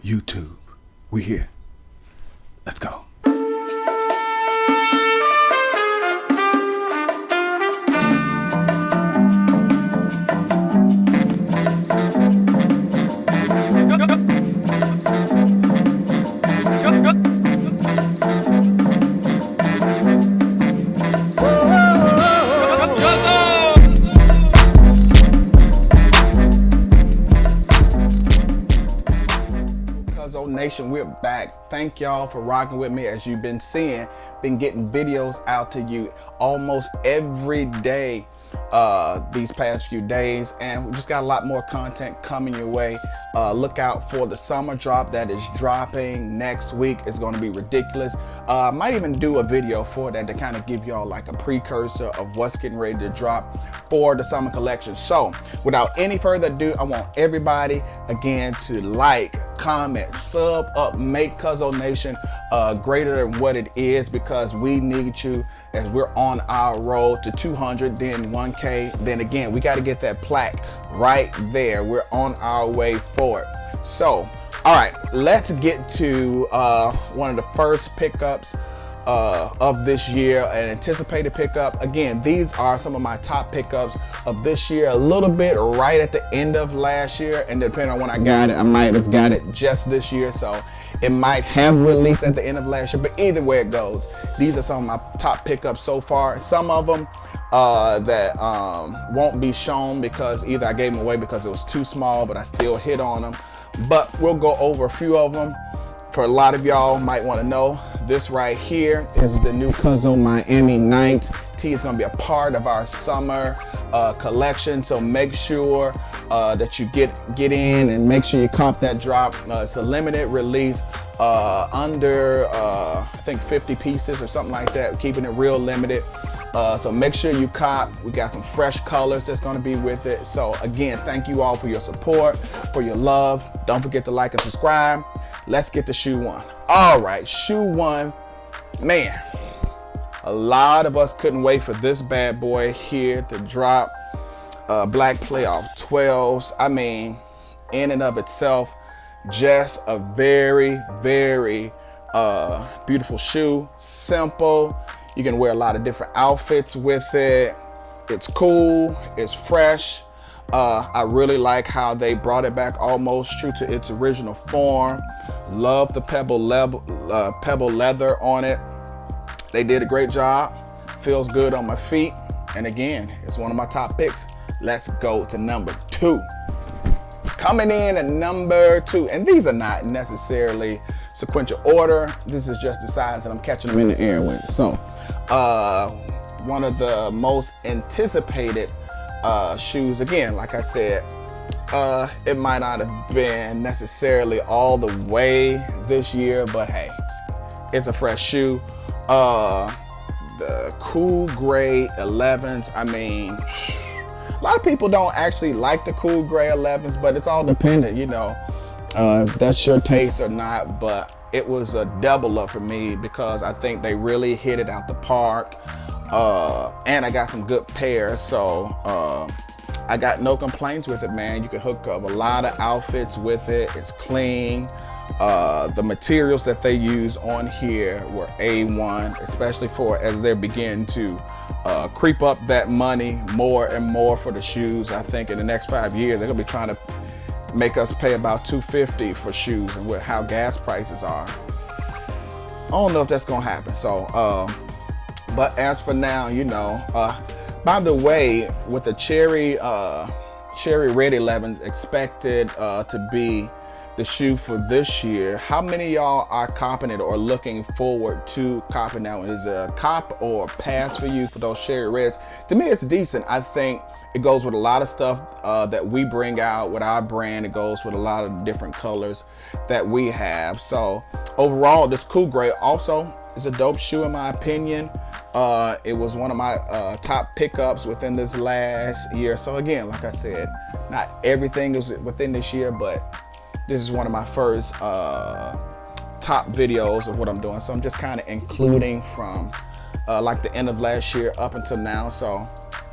YouTube. We here. Let's go. Cuzzo Nation, we're back. Thank y'all for rocking with me. As you've been seeing, been getting videos out to you almost every day these past few days, and we just got a lot more content coming your way. Look out for the summer drop that is dropping next week. It's going to be ridiculous. I might even do a video for that to kind of give y'all like a precursor of what's getting ready to drop for the summer collection. So without any further ado, I want everybody again to like, comment, sub up, make Cuzzo Nation greater than what it is, because we need you as we're on our road to 200, then 1K. Then again, we got to get that plaque right there. We're on our way for it. So, all right, let's get to one of the first pickups of this year, an anticipated pickup. Again, these are some of my top pickups of this year, a little bit right at the end of last year, and depending on when I got it, I might have got it just this year, so it might have released at the end of last year. But either way it goes, these are some of my top pickups so far. Some of them that won't be shown because either I gave them away because it was too small, but I still hit on them. But we'll go over a few of them. For a lot of y'all might want to know, this right here is the new Cuzzo Miami Night tee. It's going to be a part of our summer collection, so make sure that you get in and make sure you cop that drop. It's a limited release, under I think 50 pieces or something like that, keeping it real limited. So make sure you cop. We got some fresh colors that's going to be with it. So again, thank you all for your support, for your love. Don't forget to like and subscribe. Let's get to shoe one. All right, shoe one, man, a lot of us couldn't wait for this bad boy here to drop. Black Playoff 12s. I mean, in and of itself, just a very, very beautiful shoe. Simple. You can wear a lot of different outfits with it. It's cool, it's fresh. I really like how they brought it back almost true to its original form. Love the pebble leather on it. They did a great job. Feels good on my feet. And again, it's one of my top picks. Let's go to number 2. Coming in at number 2, and these are not necessarily sequential order. This is just the size that I'm catching them in the air with. So, one of the most anticipated shoes. Again, like I said, it might not have been necessarily all the way this year, but hey, it's a fresh shoe. The cool gray 11s. I mean, a lot of people don't actually like the cool gray 11s, but it's all dependent, you know, if that's your taste or not. But it was a double up for me because I think they really hit it out the park. And I got some good pairs, so I got no complaints with it, man. You can hook up a lot of outfits with it. It's clean. The materials that they use on here were A1, especially for as they're beginning to creep up that money more and more for the shoes. I think in the next 5 years, they're gonna be trying to make us pay about $250 for shoes, and with how gas prices are, I don't know if that's gonna happen. So, but as for now, you know, by the way, with the cherry red 11 expected to be the shoe for this year, how many of y'all are copping it or looking forward to copping that one? Is it a cop or a pass for you for those cherry reds? To me, it's decent. I think it goes with a lot of stuff that we bring out with our brand. It goes with a lot of different colors that we have. So overall, this cool gray also is a dope shoe in my opinion. It was one of my top pickups within this last year. So again, like I said, not everything is within this year, but this is one of my first top videos of what I'm doing. So I'm just kind of including from like the end of last year up until now. So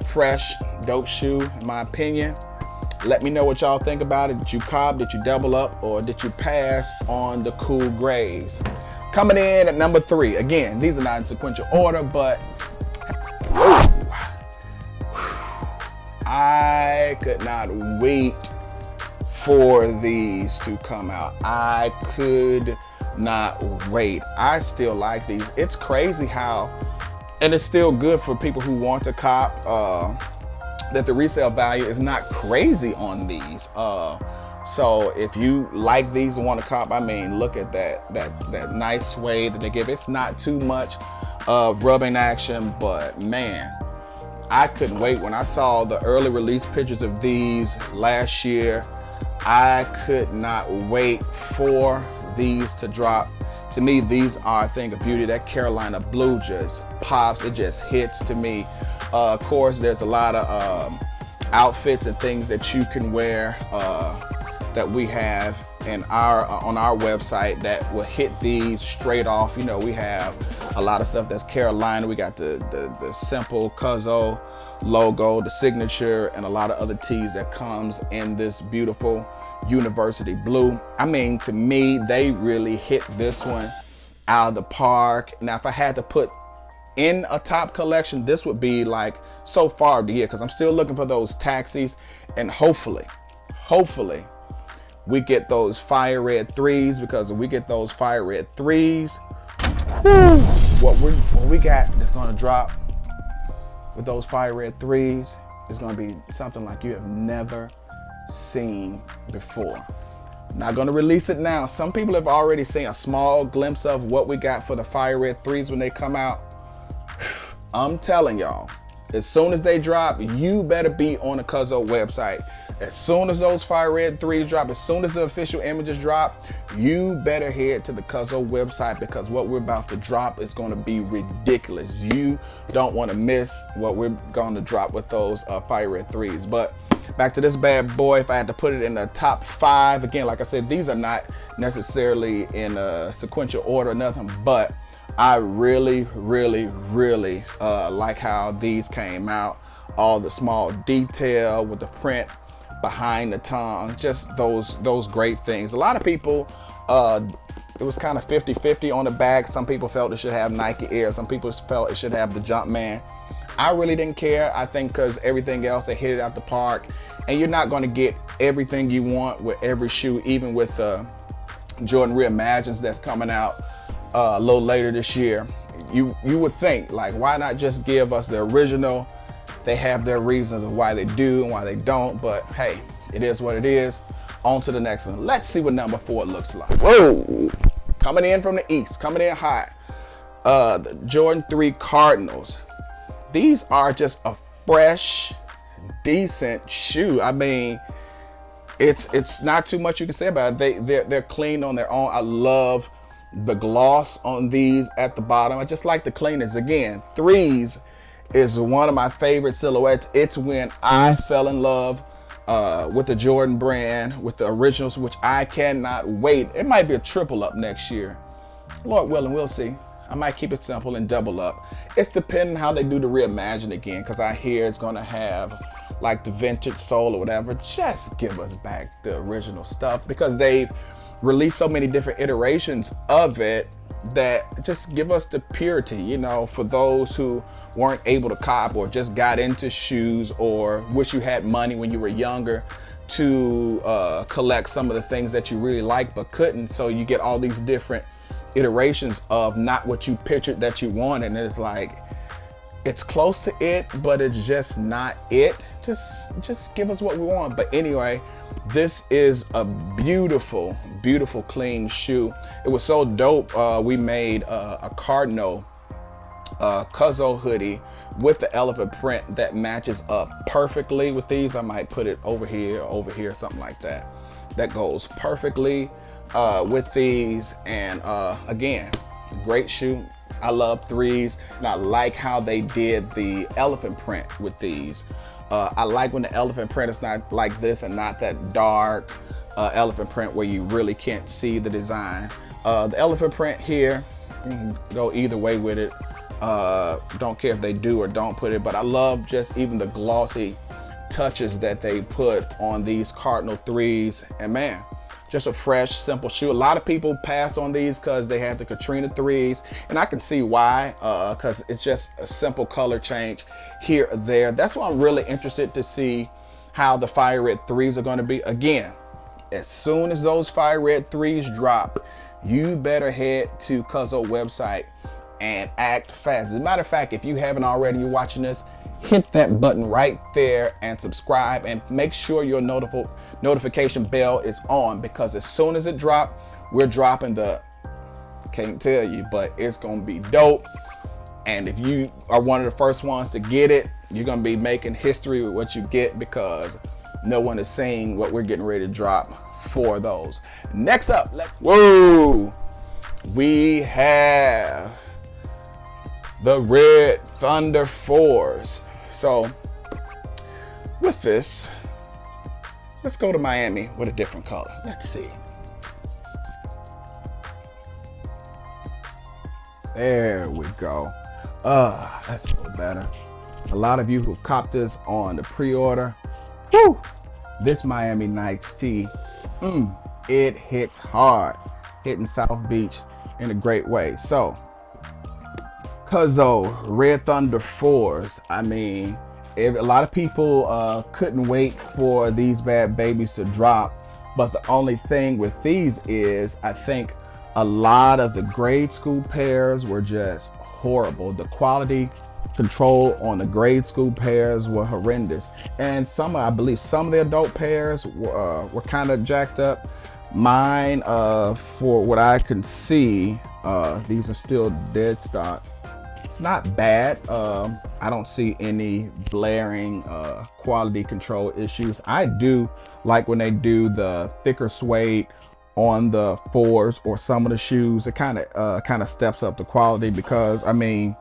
fresh, dope shoe in my opinion. Let me know what y'all think about it. Did you cop, did you double up, or did you pass on the cool grays? Coming in at number 3. Again, these are not in sequential order, but I could not wait for these to come out. I could not wait. I still like these. It's crazy how, and it's still good for people who want to cop, that the resale value is not crazy on these. So if you like these and want to cop, I mean, look at that nice suede that they give. It's not too much of rubbing action, but man, I couldn't wait. When I saw the early release pictures of these last year, I could not wait for these to drop. To me, these are a thing of beauty. That Carolina blue just pops. It just hits to me. Of course, there's a lot of outfits and things that you can wear that we have in our on our website that will hit these straight off. You know, we have a lot of stuff that's Carolina. We got the simple Cuzzo logo, the signature, and a lot of other tees that comes in this beautiful university blue. I mean, to me, they really hit this one out of the park. Now, if I had to put in a top collection, this would be like so far of the year, because I'm still looking for those taxis, and hopefully we get those fire red 3s, because if we get those fire red 3s, what we got that's going to drop with those fire red 3s is going to be something like you have never seen before. Not going to release it now. Some people have already seen a small glimpse of what we got for the fire red 3s when they come out. I'm telling y'all, as soon as they drop, you better be on the Cuzzo website. As soon as those fire red 3s drop, as soon as the official images drop, you better head to the Cuzzo website, because what we're about to drop is going to be ridiculous. You don't want to miss what we're going to drop with those fire red 3s. But back to this bad boy, if I had to put it in the top 5, again, like I said, these are not necessarily in a sequential order or nothing, but I really like how these came out. All the small detail with the print behind the tongue, just those great things. A lot of people, it was kind of 50-50 on the back. Some people felt it should have Nike Air. Some people felt it should have the Jumpman. I really didn't care. I think because everything else, they hit it out the park, and you're not going to get everything you want with every shoe, even with the Jordan Reimagines that's coming out a little later this year. You would think, like, why not just give us the original? They have their reasons of why they do and why they don't, but hey, it is what it is. On to the next one. Let's see what number 4 looks like. Whoa! Coming in from the east, coming in hot. The Jordan 3 Cardinals. These are just a fresh, decent shoe. I mean, it's not too much you can say about it. They're clean on their own. I love the gloss on these at the bottom. I just like the cleanness. Again, 3s is one of my favorite silhouettes. It's when I fell in love with the Jordan brand, with the originals, which I cannot wait. It might be a triple up next year. Lord willing, we'll see. I might keep it simple and double up. It's depending how they do the Reimagine again, because I hear it's gonna have like the vintage sole or whatever. Just give us back the original stuff, because they've released so many different iterations of it that just give us the purity, you know, for those who weren't able to cop or just got into shoes or wish you had money when you were younger to collect some of the things that you really like but couldn't. So you get all these different iterations of not what you pictured that you wanted, and it's like, it's close to it, but it's just not it. Just give us what we want. But anyway, this is a beautiful clean shoe. It was so dope. We made a Cardinal Cuzzo hoodie with the elephant print that matches up perfectly with these. I might put it over here, something like that. That goes perfectly with these. And again, great shoe. I love 3s, and I like how they did the elephant print with these. I like when the elephant print is not like this and not that dark elephant print where you really can't see the design. The elephant print here, you can go either way with it. Don't care if they do or don't put it, but I love just even the glossy touches that they put on these Cardinal 3s. And man, just a fresh, simple shoe. A lot of people pass on these because they have the Katrina 3s, and I can see why, because it's just a simple color change here or there. That's why I'm really interested to see how the fire red 3s are going to be. Again, as soon as those fire red 3s drop, you better head to Cuzzo website and act fast. As a matter of fact, if you haven't already, you're watching this, hit that button right there and subscribe, and make sure your notification bell is on, because as soon as it drops, we're dropping the, can't tell you, but it's gonna be dope. And if you are one of the first ones to get it, you're gonna be making history with what you get, because no one is saying what we're getting ready to drop for those. Next up, we have the Red Thunder 4s. So with this, let's go to Miami with a different color. Let's see. There we go. That's a little better. A lot of you who copped this on the pre-order, whew, this Miami Nights tee, it hits hard, hitting South Beach in a great way. So Cuzzo Red Thunder 4s, I mean, a lot of people couldn't wait for these bad babies to drop, but the only thing with these is, I think a lot of the grade school pairs were just horrible. The quality control on the grade school pairs were horrendous, and I believe some of the adult pairs were kind of jacked up. Mine, for what I can see, these are still dead stock. It's not bad. I don't see any blaring quality control issues. I do like when they do the thicker suede on the 4s or some of the shoes. It kind of steps up the quality, because I mean,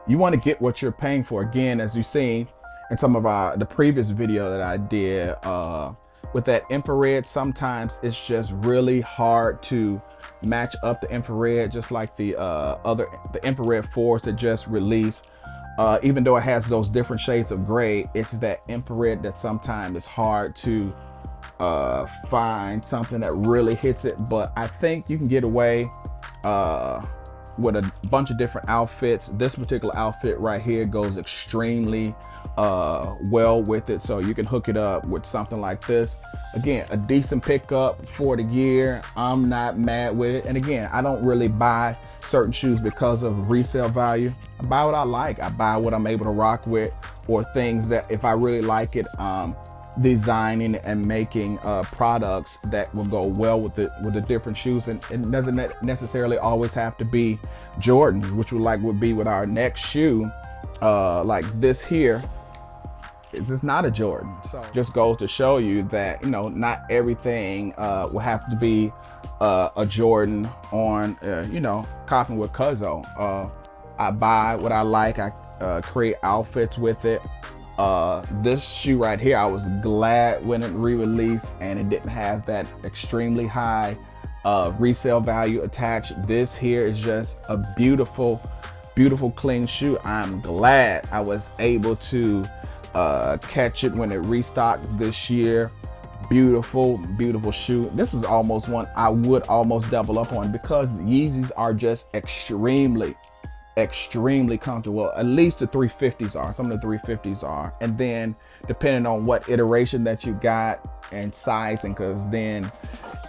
you want to get what you're paying for. Again, as you've seen in some of the previous video that I did, with that infrared, sometimes it's just really hard to match up the infrared, just like the infrared 4s that just released. Even though it has those different shades of gray, it's that infrared that sometimes is hard to find something that really hits it. But I think you can get away with a bunch of different outfits. This particular outfit right here goes extremely well with it, so you can hook it up with something like this. Again, a decent pickup for the gear. I'm not mad with it. And again, I don't really buy certain shoes because of resale value. I buy what I like. I buy what I'm able to rock with, or things that if I really like it, designing and making products that will go well with the different shoes. And it doesn't necessarily always have to be Jordans, which would be with our next shoe, like this here. It's just not a Jordan. So just goes to show you that, you know, not everything will have to be a Jordan on, you know, copping with Cuzzo. I buy what I like. I create outfits with it. This shoe right here, I was glad when it re-released and it didn't have that extremely high resale value attached. This here is just a beautiful clean shoe. I'm glad I was able to catch it when it restocked this year. Beautiful shoe. This is almost one I would almost double up on, because Yeezys are just extremely comfortable. At least the 350s are. Some of the 350s are. And then depending on what iteration that you got and sizing, because then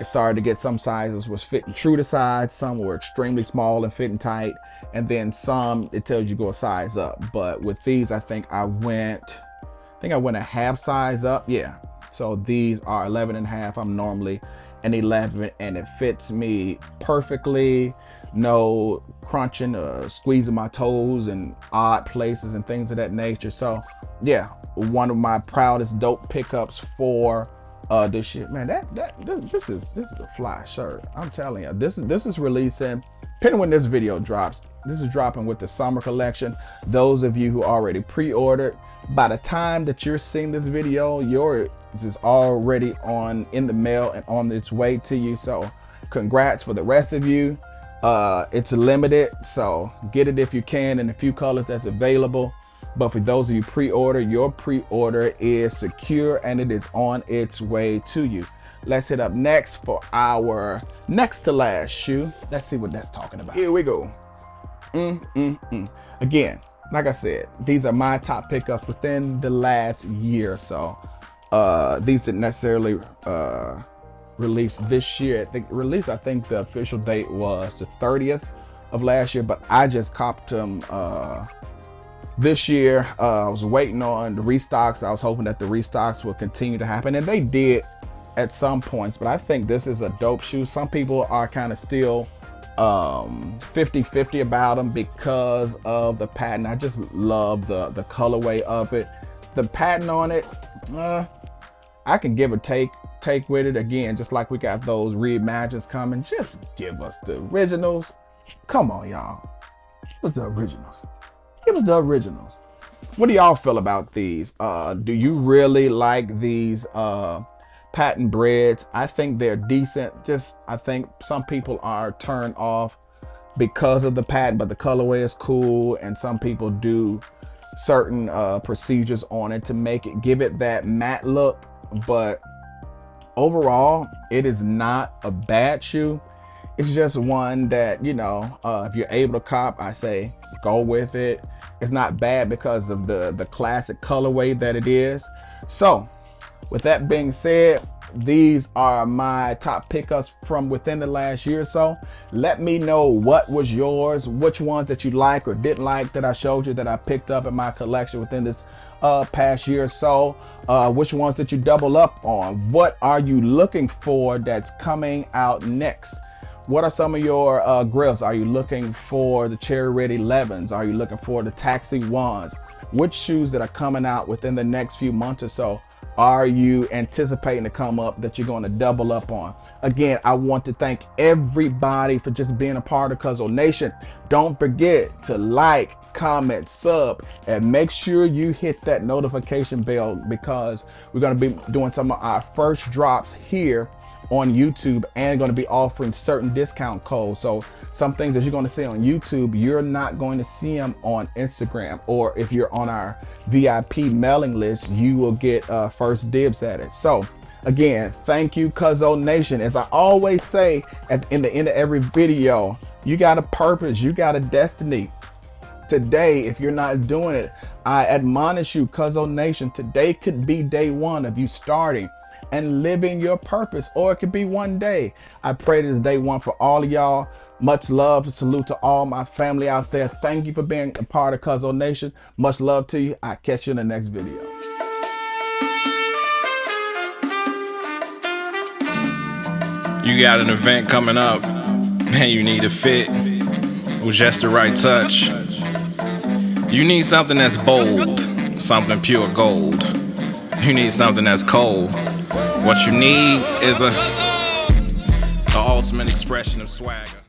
it started to get some sizes was fitting true to size, some were extremely small and fitting tight, and then some it tells you go a size up. But with these, I think I went a half size up. Yeah, so these are 11.5. I'm normally an 11, and it fits me perfectly. No crunching or squeezing my toes in odd places and things of that nature. So yeah, one of my proudest dope pickups for this year. Man, this is a fly shirt. I'm telling you, this is releasing, depending when this video drops. This is dropping with the summer collection. Those of you who already pre-ordered, by the time that you're seeing this video, yours is already in the mail and on its way to you. So congrats for the rest of you. It's limited, so get it if you can in a few colors that's available. But for those of you pre-order, your pre-order is secure and it is on its way to you. Let's hit up next for our next to last shoe. Let's see what that's talking about. Here we go. Again, like I said, these are my top pickups within the last year or so. These didn't necessarily release this year. I think the official date was the 30th of last year, but I just copped them this year. I was waiting on the restocks. I was hoping that the restocks will continue to happen, and they did at some points, but I think this is a dope shoe. Some people are kind of still 50-50 about them because of the pattern. I just love the colorway of it. The pattern on it, I can give or take with it. Again, just like we got those reimagines coming, just give us the originals. Come on, y'all. Give us the originals. Give us the originals. What do y'all feel about these? Do you really like these patent BREDs? I think they're decent. I think some people are turned off because of the patent, but the colorway is cool, and some people do certain procedures on it to give it that matte look. But overall, it is not a bad shoe. It's just one that, you know, if you're able to cop, I say go with it. It's not bad because of the classic colorway that it is. So with that being said, these are my top pickups from within the last year or so. Let me know what was yours, which ones that you like or didn't like that I showed you that I picked up in my collection within this past year or so. Which ones that you double up on? What are you looking for that's coming out next? What are some of your grills? Are you looking for the Cherry Red 11s? Are you looking for the Taxi 1s? Which shoes that are coming out within the next few months or so are you anticipating to come up that you're going to double up on? Again, I want to thank everybody for just being a part of Cuzzo Nation. Don't forget to like, comment, sub, and make sure you hit that notification bell, because we're going to be doing some of our first drops here on YouTube and going to be offering certain discount codes. So some things that you're going to see on YouTube, you're not going to see them on Instagram, or if you're on our VIP mailing list, you will get first dibs at it. So again, thank you, Cuzzo Nation. As I always say in the end of every video, you got a purpose, you got a destiny. Today, if you're not doing it, I admonish you, Cuzzo Nation, today could be day one of you starting and living your purpose, or it could be one day. I pray this is day one for all of y'all. Much love and salute to all my family out there. Thank you for being a part of Cuzzo Nation. Much love to you. I'll catch you in the next video. You got an event coming up and you need a fit with just the right touch. You need something that's bold, something pure gold. You need something that's cold. What you need is the ultimate expression of swagger.